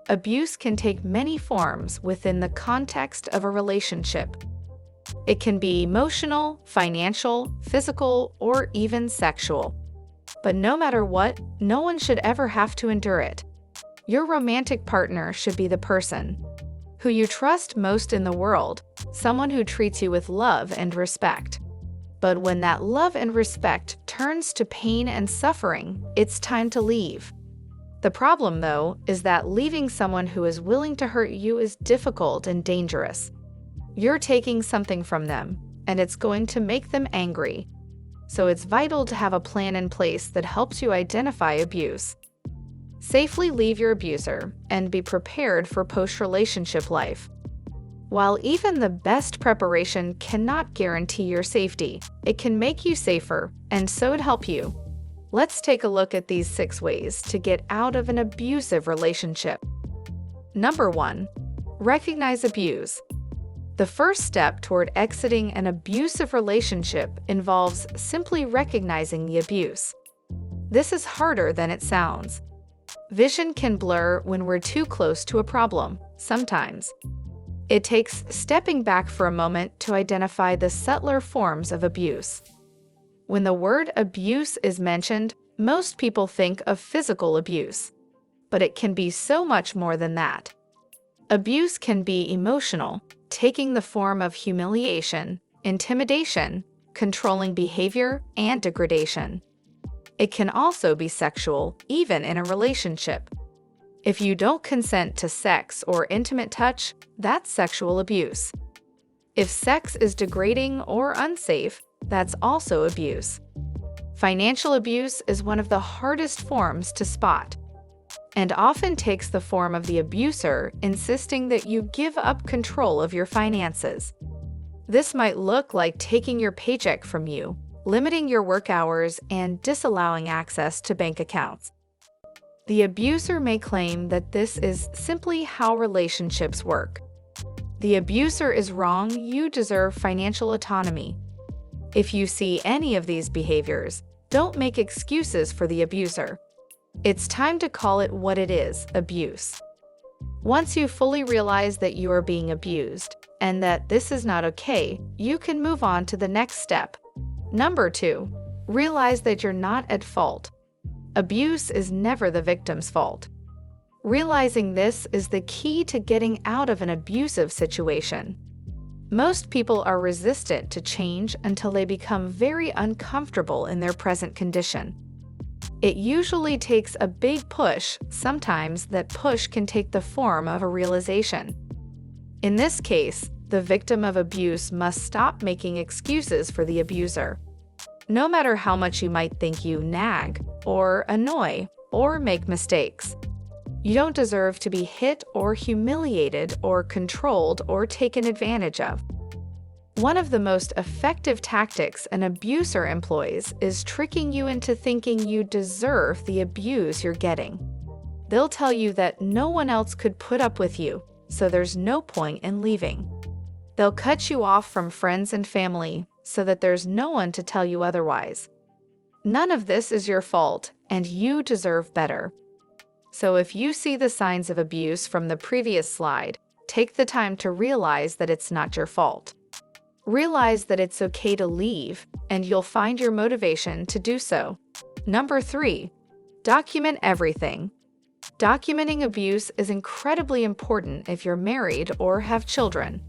Abuse can take many forms within the context of a relationship. It can be emotional, financial, physical, or even sexual. But no matter what, no one should ever have to endure it. Your romantic partner should be the person who you trust most in the world, someone who treats you with love and respect. But when that love and respect turns to pain and suffering, it's time to leave. The problem, though, is that leaving someone who is willing to hurt you is difficult and dangerous. You're taking something from them, and it's going to make them angry. So it's vital to have a plan in place that helps you identify abuse. Safely leave your abuser and be prepared for post-relationship life. While even the best preparation cannot guarantee your safety, it can make you safer, and so it help you. Let's take a look at these 6 ways to get out of an abusive relationship. Number 1. Recognize abuse. The first step toward exiting an abusive relationship involves simply recognizing the abuse. This is harder than it sounds. Vision can blur when we're too close to a problem, sometimes. It takes stepping back for a moment to identify the subtler forms of abuse. When the word abuse is mentioned, most people think of physical abuse. But it can be so much more than that. Abuse can be emotional, taking the form of humiliation, intimidation, controlling behavior, and degradation. It can also be sexual, even in a relationship. If you don't consent to sex or intimate touch, that's sexual abuse. If sex is degrading or unsafe, that's also abuse. Financial abuse is one of the hardest forms to spot, and often takes the form of the abuser insisting that you give up control of your finances. This might look like taking your paycheck from you, limiting your work hours, and disallowing access to bank accounts. The abuser may claim that this is simply how relationships work. The abuser is wrong, you deserve financial autonomy. If you see any of these behaviors, don't make excuses for the abuser. It's time to call it what it is, abuse. Once you fully realize that you are being abused, and that this is not okay, you can move on to the next step. Number 2, realize that you're not at fault. Abuse is never the victim's fault. Realizing this is the key to getting out of an abusive situation. Most people are resistant to change until they become very uncomfortable in their present condition. It usually takes a big push, sometimes that push can take the form of a realization. In this case, the victim of abuse must stop making excuses for the abuser. No matter how much you might think you nag, or annoy, or make mistakes, you don't deserve to be hit or humiliated or controlled or taken advantage of. One of the most effective tactics an abuser employs is tricking you into thinking you deserve the abuse you're getting. They'll tell you that no one else could put up with you, so there's no point in leaving. They'll cut you off from friends and family so that there's no one to tell you otherwise. None of this is your fault, and you deserve better. So if you see the signs of abuse from the previous slide, take the time to realize that it's not your fault. Realize that it's okay to leave, and you'll find your motivation to do so. Number 3, document everything. Documenting abuse is incredibly important if you're married or have children.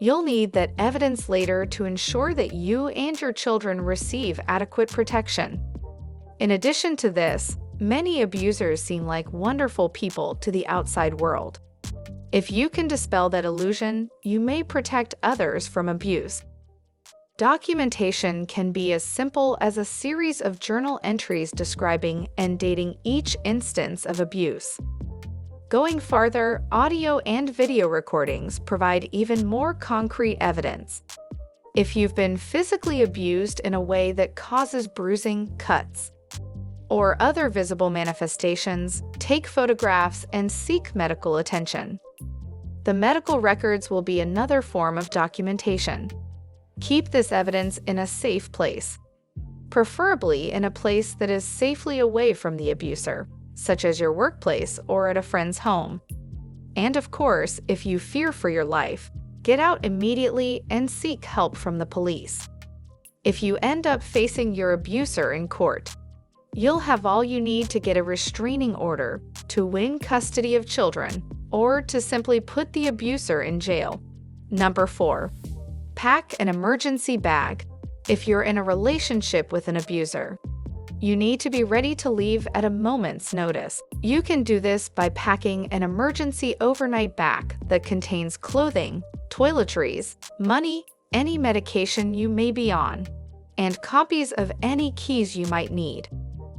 You'll need that evidence later to ensure that you and your children receive adequate protection. In addition to this, many abusers seem like wonderful people to the outside world. If you can dispel that illusion, you may protect others from abuse. Documentation can be as simple as a series of journal entries describing and dating each instance of abuse. Going farther, audio and video recordings provide even more concrete evidence. If you've been physically abused in a way that causes bruising, cuts, or other visible manifestations, take photographs and seek medical attention. The medical records will be another form of documentation. Keep this evidence in a safe place, preferably in a place that is safely away from the abuser. such as your workplace or at a friend's home. And of course, if you fear for your life, get out immediately and seek help from the police. If you end up facing your abuser in court, you'll have all you need to get a restraining order, to win custody of children, or to simply put the abuser in jail. Number 4. Pack an emergency bag. If you're in a relationship with an abuser, you need to be ready to leave at a moment's notice. You can do this by packing an emergency overnight bag that contains clothing, toiletries, money, any medication you may be on, and copies of any keys you might need.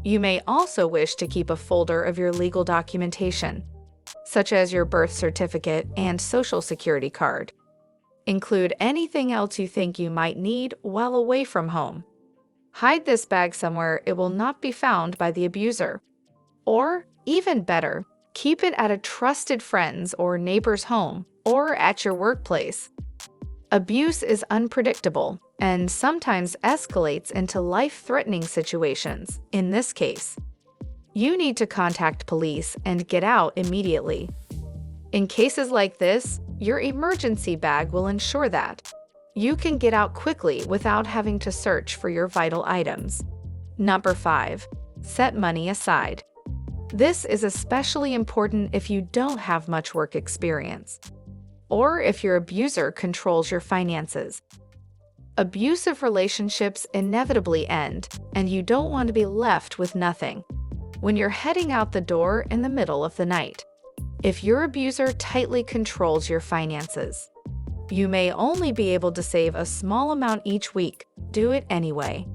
You may also wish to keep a folder of your legal documentation, such as your birth certificate and social security card. Include anything else you think you might need while away from home. Hide this bag somewhere it will not be found by the abuser. Or, even better, keep it at a trusted friend's or neighbor's home or at your workplace. Abuse is unpredictable and sometimes escalates into life-threatening situations. In this case, you need to contact police and get out immediately. In cases like this, your emergency bag will ensure that you can get out quickly without having to search for your vital items. Number 5. Set money aside. This is especially important if you don't have much work experience, or if your abuser controls your finances. Abusive relationships inevitably end, and you don't want to be left with nothing when you're heading out the door in the middle of the night. If your abuser tightly controls your finances, you may only be able to save a small amount each week. Do it anyway.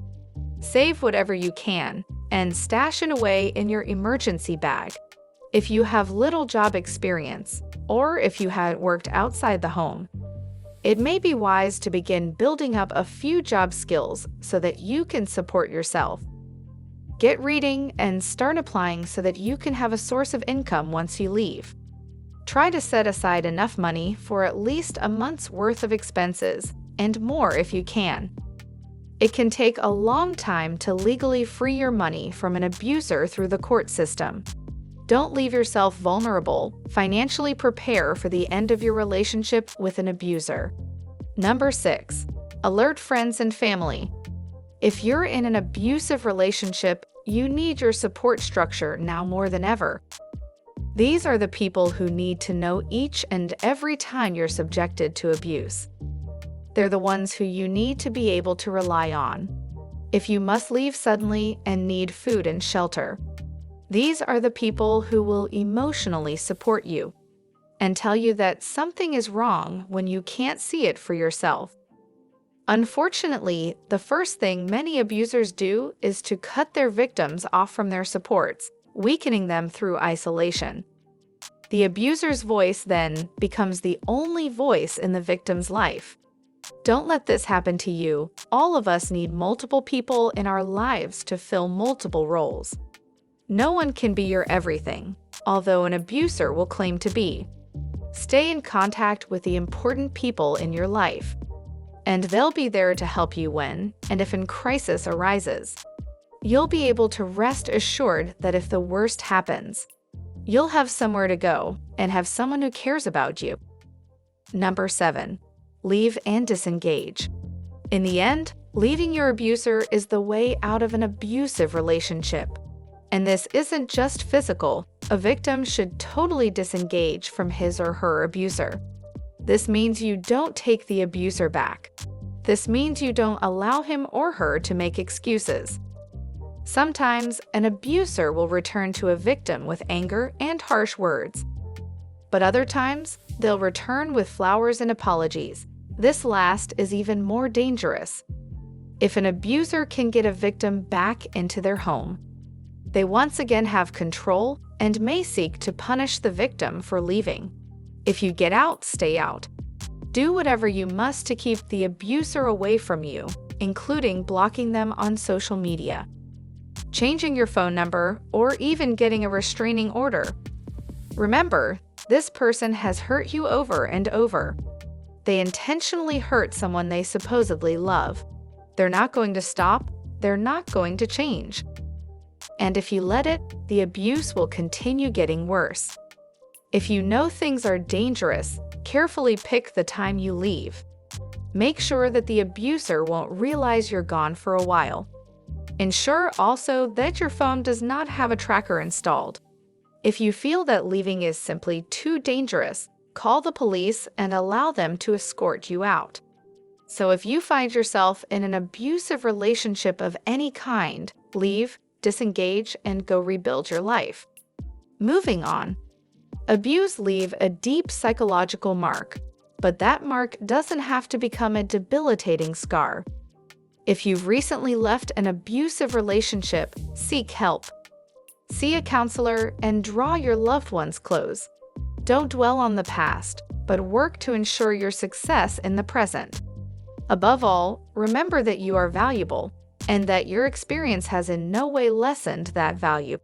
Save whatever you can and stash it away in your emergency bag. If you have little job experience, or if you had worked outside the home, it may be wise to begin building up a few job skills so that you can support yourself. Get reading and start applying so that you can have a source of income once you leave. Try to set aside enough money for at least a month's worth of expenses, and more if you can. It can take a long time to legally free your money from an abuser through the court system. Don't leave yourself vulnerable. Financially prepare for the end of your relationship with an abuser. Number 6. Alert friends and family. If you're in an abusive relationship, you need your support structure now more than ever. These are the people who need to know each and every time you're subjected to abuse. They're the ones who you need to be able to rely on if you must leave suddenly and need food and shelter. These are the people who will emotionally support you and tell you that something is wrong when you can't see it for yourself. Unfortunately, the first thing many abusers do is to cut their victims off from their supports, weakening them through isolation. The abuser's voice then becomes the only voice in the victim's life. Don't let this happen to you. All of us need multiple people in our lives to fill multiple roles. No one can be your everything, although an abuser will claim to be. Stay in contact with the important people in your life, and they'll be there to help you when and if a crisis arises. You'll be able to rest assured that if the worst happens, you'll have somewhere to go and have someone who cares about you. Number 7. Leave and disengage. In the end, leaving your abuser is the way out of an abusive relationship. And this isn't just physical. A victim should totally disengage from his or her abuser. This means you don't take the abuser back. This means you don't allow him or her to make excuses. Sometimes, an abuser will return to a victim with anger and harsh words. But other times, they'll return with flowers and apologies. This last is even more dangerous. If an abuser can get a victim back into their home, they once again have control and may seek to punish the victim for leaving. If you get out, stay out. Do whatever you must to keep the abuser away from you, including blocking them on social media, changing your phone number, or even getting a restraining order. Remember, this person has hurt you over and over. They intentionally hurt someone they supposedly love. They're not going to stop. They're not going to change. And if you let it, the abuse will continue getting worse. If you know things are dangerous, carefully pick the time you leave. Make sure that the abuser won't realize you're gone for a while. Ensure also that your phone does not have a tracker installed. If you feel that leaving is simply too dangerous, call the police and allow them to escort you out. So if you find yourself in an abusive relationship of any kind, leave, disengage, and go rebuild your life. Moving on. Abuse leave a deep psychological mark, but that mark doesn't have to become a debilitating scar. If you've recently left an abusive relationship, seek help. See a counselor and draw your loved ones close. Don't dwell on the past, but work to ensure your success in the present. Above all, remember that you are valuable, and that your experience has in no way lessened that value.